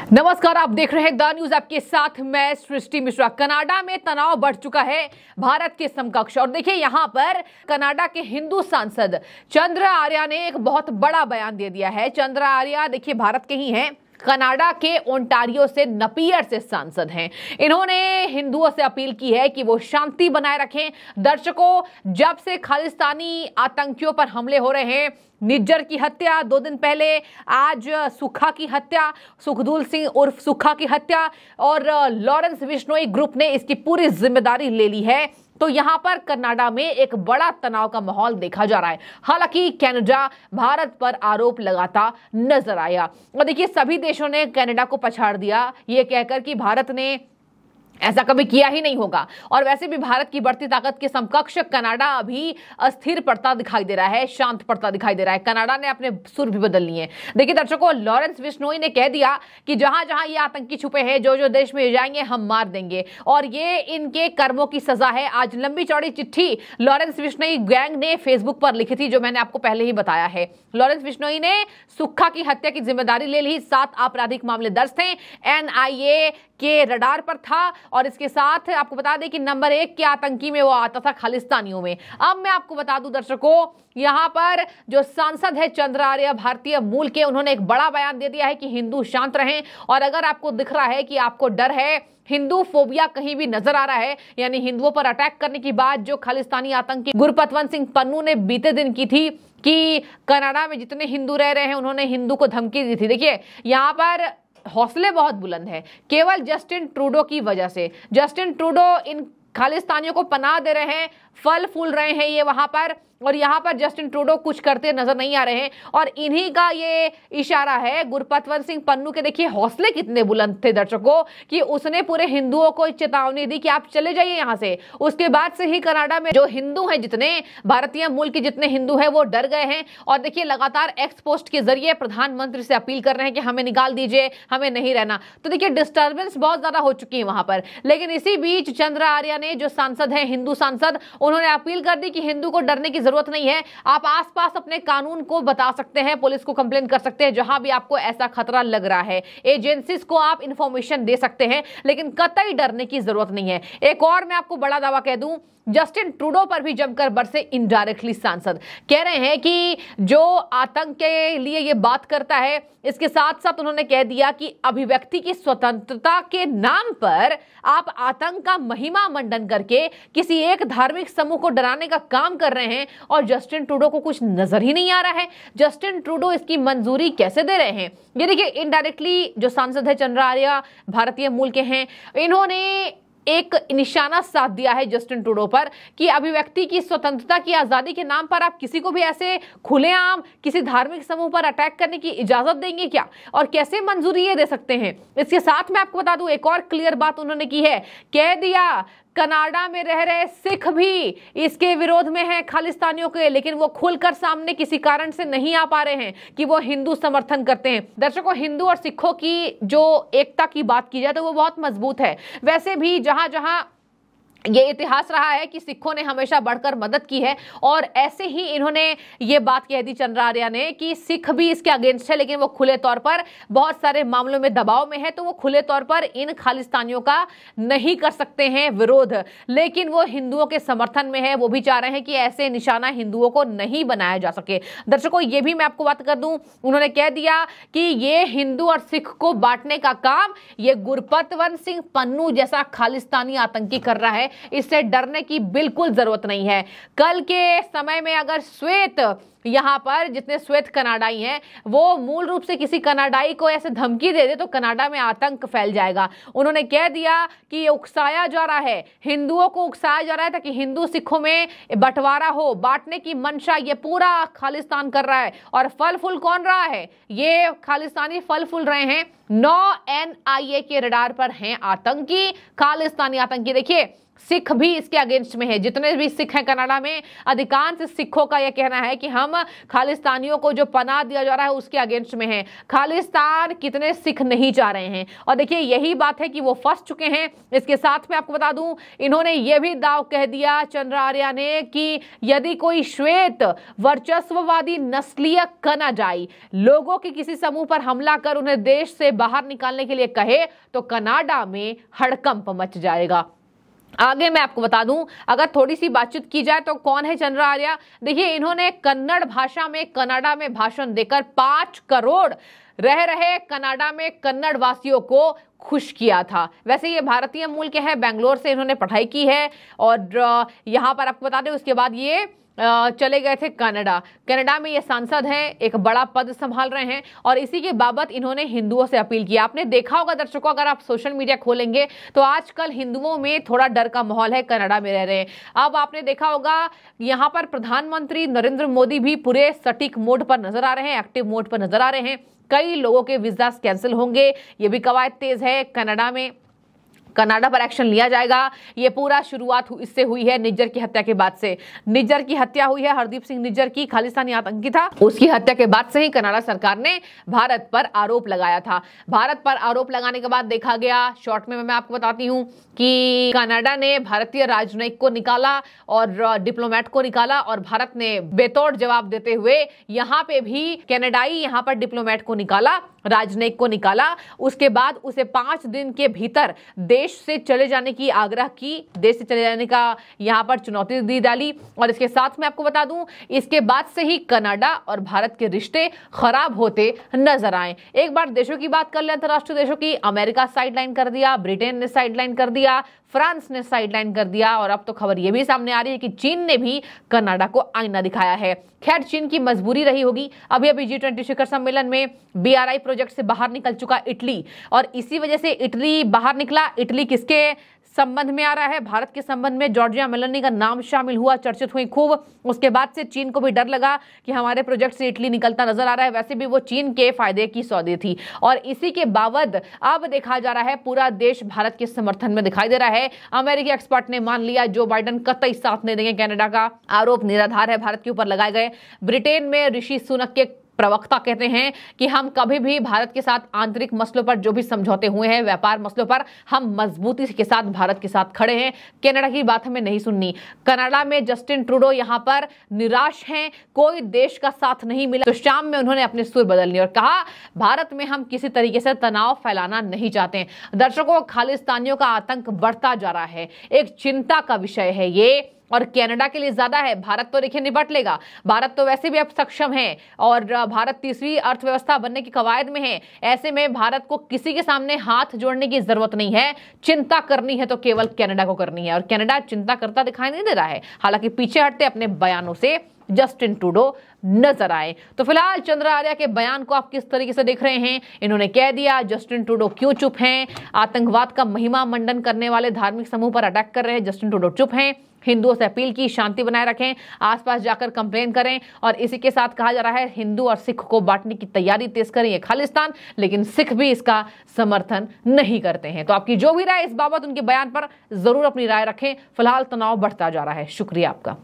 नमस्कार, आप देख रहे हैं द न्यूज। आपके साथ मैं सृष्टि मिश्रा। कनाडा में तनाव बढ़ चुका है भारत के समकक्ष, और देखिए यहां पर कनाडा के हिंदू सांसद चंद्र आर्या ने एक बहुत बड़ा बयान दे दिया है। चंद्र आर्या देखिए भारत के ही हैं, कनाडा के ओंटारियो से नपियर से सांसद हैं। इन्होंने हिंदुओं से अपील की है कि वो शांति बनाए रखें। दर्शकों, जब से खालिस्तानी आतंकियों पर हमले हो रहे हैं, निज्जर की हत्या 2 दिन पहले, आज सुखा की हत्या, सुखदूल सिंह उर्फ सुखा की हत्या, और लॉरेंस बिश्नोई ग्रुप ने इसकी पूरी जिम्मेदारी ले ली है, तो यहां पर कनाडा में एक बड़ा तनाव का माहौल देखा जा रहा है। हालांकि कनाडा भारत पर आरोप लगाता नजर आया, और देखिए सभी देशों ने कनाडा को पछाड़ दिया, ये कहकर कि भारत ने ऐसा कभी किया ही नहीं होगा। और वैसे भी भारत की बढ़ती ताकत के समकक्ष कनाडा अभी अस्थिर पड़ता दिखाई दे रहा है, शांत पड़ता दिखाई दे रहा है। कनाडा ने अपने सुर भी बदल लिए। देखिए दर्शकों, लॉरेंस बिश्नोई ने कह दिया कि जहां जहां ये आतंकी छुपे हैं, जो जो देश में जाएंगे हम मार देंगे, और ये इनके कर्मों की सजा है। आज लंबी चौड़ी चिट्ठी लॉरेंस बिश्नोई गैंग ने फेसबुक पर लिखी थी, जो मैंने आपको पहले ही बताया है। लॉरेंस बिश्नोई ने सुक्खा की हत्या की जिम्मेदारी ले ली। 7 आपराधिक मामले दर्ज थे, NIA के रडार पर था, और इसके साथ आपको बता दें कि नंबर 1 के आतंकी में वो आता था खालिस्तानियों में। अब मैं आपको बता दूं दर्शकों, यहां पर जो सांसद है चंद्र आर्य, भारतीय मूल के, उन्होंने एक बड़ा बयान दे दिया है कि हिंदू शांत रहें। और अगर आपको दिख रहा है कि आपको डर है, हिंदू फोबिया कहीं भी नजर आ रहा है, यानी हिंदुओं पर अटैक करने की बात जो खालिस्तानी आतंकी गुरपतवंत सिंह पन्नू ने बीते दिन की थी कि कनाडा में जितने हिंदू रह रहे हैं उन्होंने हिंदू को धमकी दी थी। देखिए यहां पर हौसले बहुत बुलंद है, केवल जस्टिन ट्रूडो की वजह से। जस्टिन ट्रूडो इन खालिस्तानियों को पनाह दे रहे हैं, फल फूल रहे हैं ये वहां पर, और यहां पर जस्टिन ट्रूडो कुछ करते नजर नहीं आ रहे हैं, और इन्हीं का ये इशारा है। गुरपतवंत सिंह पन्नू के देखिए हौसले कितने बुलंद थे दर्शकों, कि उसने पूरे हिंदुओं को चेतावनी दी कि आप चले जाइए यहां से। उसके बाद से ही कनाडा में जो हिंदू हैं, जितने भारतीय मूल के जितने हिंदू हैं, वो डर गए हैं, और देखिए लगातार एक्स पोस्ट के जरिए प्रधानमंत्री से अपील कर रहे हैं कि हमें निकाल दीजिए, हमें नहीं रहना। तो देखिए डिस्टर्बेंस बहुत ज्यादा हो चुकी है वहां पर। लेकिन इसी बीच चंद्र आर्य ने, जो सांसद है हिंदू सांसद, उन्होंने अपील कर दी कि हिंदू को डरने की जरूरत नहीं है। आप आसपास अपने कानून को बता सकते हैं, पुलिस को कंप्लेन कर सकते हैं जहां भी आपको ऐसा खतरा लग रहा है, एजेंसीज को आप इंफॉर्मेशन दे सकते हैं, लेकिन कतई डरने की जरूरत नहीं है। एक और मैं आपको बड़ा दावा कह दूं, जस्टिन ट्रूडो पर भी जमकर बरसे इनडायरेक्टली सांसद। कह रहे हैं कि जो आतंक के लिए ये बात करता है, इसके साथ साथ उन्होंने कह दिया कि अभिव्यक्ति की स्वतंत्रता के नाम पर आप आतंक का महिमा मंडन करके किसी एक धार्मिक समूह को डराने का काम कर रहे हैं, और जस्टिन ट्रूडो को कुछ नजर ही नहीं आ रहा है। जस्टिन ट्रूडो इसकी मंजूरी कैसे दे रहे हैं? ये देखिए इनडायरेक्टली जो सांसद है चंद्र आर्य, भारतीय मूल के हैं, इन्होंने एक निशाना साध दिया है जस्टिन ट्रूडो पर कि अभिव्यक्ति की स्वतंत्रता की आजादी के नाम पर आप किसी को भी ऐसे खुलेआम किसी धार्मिक समूह पर अटैक करने की इजाजत देंगे क्या, और कैसे मंजूरी ये दे सकते हैं? इसके साथ मैं आपको बता दूं, एक और क्लियर बात उन्होंने की है, कह दिया कनाडा में रह रहे सिख भी इसके विरोध में हैं खालिस्तानियों के, लेकिन वो खुलकर सामने किसी कारण से नहीं आ पा रहे हैं कि वो हिंदू समर्थन करते हैं। दर्शकों, हिंदू और सिखों की जो एकता की बात की जाए तो वो बहुत मजबूत है। वैसे भी जहां जहां ये इतिहास रहा है कि सिखों ने हमेशा बढ़कर मदद की है, और ऐसे ही इन्होंने ये बात कह दी चंद्र आर्य ने कि सिख भी इसके अगेंस्ट है, लेकिन वो खुले तौर पर बहुत सारे मामलों में दबाव में है, तो वो खुले तौर पर इन खालिस्तानियों का नहीं कर सकते हैं विरोध, लेकिन वो हिंदुओं के समर्थन में है। वो भी चाह रहे हैं कि ऐसे निशाना हिंदुओं को नहीं बनाया जा सके। दर्शकों, ये भी मैं आपको बात कर दूं, उन्होंने कह दिया कि ये हिंदू और सिख को बांटने का काम ये गुरपतवंत सिंह पन्नू जैसा खालिस्तानी आतंकी कर रहा है, इससे डरने की बिल्कुल जरूरत नहीं है। कल के समय में अगर श्वेत, यहां पर जितने श्वेत कनाडाई हैं, वो मूल रूप से किसी कनाडाई को ऐसे धमकी दे दे तो कनाडा में आतंक फैल जाएगा। उन्होंने कह दिया कि ये उकसाया जा रहा है, हिंदुओं को उकसाया जा रहा है ताकि हिंदू सिखों में बंटवारा हो, बांटने की मंशा ये पूरा खालिस्तान कर रहा है। और फल फूल कौन रहा है? ये खालिस्तानी फल फूल रहे हैं। 9 NIA के रडार पर हैं आतंकी, खालिस्तानी आतंकी। देखिए सिख भी इसके अगेंस्ट में है। जितने भी सिख हैं कनाडा में, अधिकांश सिखों का यह कहना है कि हम खालिस्तानियों को जो पनाह दिया जा रहा है उसके अगेंस्ट में हैं। खालिस्तान कितने सिख नहीं चाह रहे हैं, और देखिए यही बात है कि वो फंस चुके हैं। इसके साथ में आपको बता दूं, इन्होंने ये भी दाव कह दिया चंद्र आर्या ने कि यदि कोई श्वेत वर्चस्ववादी नस्लीय कनाडाई लोगों के किसी समूह पर हमला कर उन्हें देश से बाहर निकालने के लिए कहे तो कनाडा में हड़कंप मच जाएगा। आगे मैं आपको बता दूं, अगर थोड़ी सी बातचीत की जाए तो कौन है चंद्र आर्या। देखिए इन्होंने कन्नड़ भाषा में कनाडा में भाषण देकर 5 करोड़ रह रहे कनाडा में कन्नड़ वासियों को खुश किया था। वैसे ये भारतीय मूल के हैं, बेंगलोर से इन्होंने पढ़ाई की है, और यहाँ पर आपको बता दें उसके बाद ये चले गए थे कनाडा में ये सांसद हैं, एक बड़ा पद संभाल रहे हैं, और इसी के बाबत इन्होंने हिंदुओं से अपील की। आपने देखा होगा दर्शकों, अगर आप सोशल मीडिया खोलेंगे तो आजकल हिंदुओं में थोड़ा डर का माहौल है, कनाडा में रह रहे हैं। अब आपने देखा होगा यहाँ पर प्रधानमंत्री नरेंद्र मोदी भी पूरे सटीक मोड पर नजर आ रहे हैं, एक्टिव मोड पर नजर आ रहे हैं। कई लोगों के वीजा कैंसिल होंगे, ये भी कवायद तेज है कनाडा में, कनाडा पर एक्शन लिया जाएगा। ये पूरा शुरुआत इससे हुई है निज्जर की हत्या के बाद से। निज्जर की हत्या हुई है, हरदीप सिंह निज्जर की, खालिस्तानी आतंकी था, उसकी हत्या के बाद से ही कनाडा सरकार ने भारत पर आरोप लगाया था। भारत पर आरोप लगाने के बाद देखा गया, शॉर्ट में मैं आपको बताती हूँ कि कनाडा ने भारतीय राजनयिक को निकाला और डिप्लोमेट को निकाला, और भारत ने बेतौड़ जवाब देते हुए यहाँ पे भी कनाडाई यहाँ पर डिप्लोमेट को निकाला, राजनयिक को निकाला। उसके बाद उसे 5 दिन के भीतर देश से चले जाने की आग्रह की, देश से चले जाने का यहां पर चुनौती दी डाली। और इसके साथ में आपको बता दूं, इसके बाद से ही कनाडा और भारत के रिश्ते खराब होते नजर आए। एक बार देशों की बात कर ले, अंतरराष्ट्रीय देशों की, अमेरिका साइडलाइन कर दिया, ब्रिटेन ने साइडलाइन कर दिया, फ्रांस ने साइडलाइन कर दिया, और अब तो खबर यह भी सामने आ रही है कि चीन ने भी कनाडा को आईना दिखाया है। खैर चीन की मजबूरी रही होगी। अभी अभी G20 शिखर सम्मेलन में BRI प्रोजेक्ट से बाहर निकल चुका इटली, और इसी वजह से इटली बाहर निकला। इटली किसके संबंध में आ रहा है? भारत के संबंध में। जॉर्जिया मेलोनी का नाम शामिल हुआ, चर्चित हुई खूब। उसके बाद से चीन को भी डर लगा कि हमारे प्रोजेक्ट से इटली निकलता नजर आ रहा है। वैसे भी वो चीन के फायदे की सौदे थी, और इसी के बावजूद अब देखा जा रहा है पूरा देश भारत के समर्थन में दिखाई दे रहा है। अमेरिकी एक्सपर्ट ने मान लिया जो बाइडेन कतई साथ नहीं देंगे, कनाडा का आरोप निराधार है भारत के ऊपर लगाए गए। ब्रिटेन में ऋषि सुनक के प्रवक्ता कहते हैं कि हम कभी भी भारत के साथ आंतरिक मसलों पर जो भी समझौते हुए हैं, व्यापार मसलों पर, हम मजबूती के साथ भारत के साथ खड़े हैं। कनाडा की बात हमें नहीं सुननी। कनाडा में जस्टिन ट्रूडो यहां पर निराश हैं, कोई देश का साथ नहीं मिला, तो शाम में उन्होंने अपने सुर बदल लिए और कहा भारत में हम किसी तरीके से तनाव फैलाना नहीं चाहते। दर्शकों, खालिस्तानियों का आतंक बढ़ता जा रहा है, एक चिंता का विषय है ये, और कनाडा के लिए ज्यादा है। भारत तो देखिए निपट लेगा, भारत तो वैसे भी अब सक्षम है, और भारत तीसरी अर्थव्यवस्था बनने की कवायद में है। ऐसे में भारत को किसी के सामने हाथ जोड़ने की जरूरत नहीं है। चिंता करनी है तो केवल कनाडा को करनी है, और कनाडा चिंता करता दिखाई नहीं दे रहा है। हालांकि पीछे हटते अपने बयानों से जस्टिन ट्रूडो नजर आए। तो फिलहाल चंद्र आर्या के बयान को आप किस तरीके से देख रहे हैं? इन्होंने कह दिया जस्टिन ट्रूडो क्यों चुप हैं? आतंकवाद का महिमा मंडन करने वाले धार्मिक समूह पर अटैक कर रहे हैं, जस्टिन ट्रूडो चुप हैं। हिंदुओं से अपील की शांति बनाए रखें, आसपास जाकर कंप्लेन करें, और इसी के साथ कहा जा रहा है हिंदू और सिख को बांटने की तैयारी तेज करें ये खालिस्तान, लेकिन सिख भी इसका समर्थन नहीं करते हैं। तो आपकी जो भी राय इस बाबत उनके बयान पर जरूर अपनी राय रखें। फिलहाल तनाव बढ़ता जा रहा है। शुक्रिया आपका।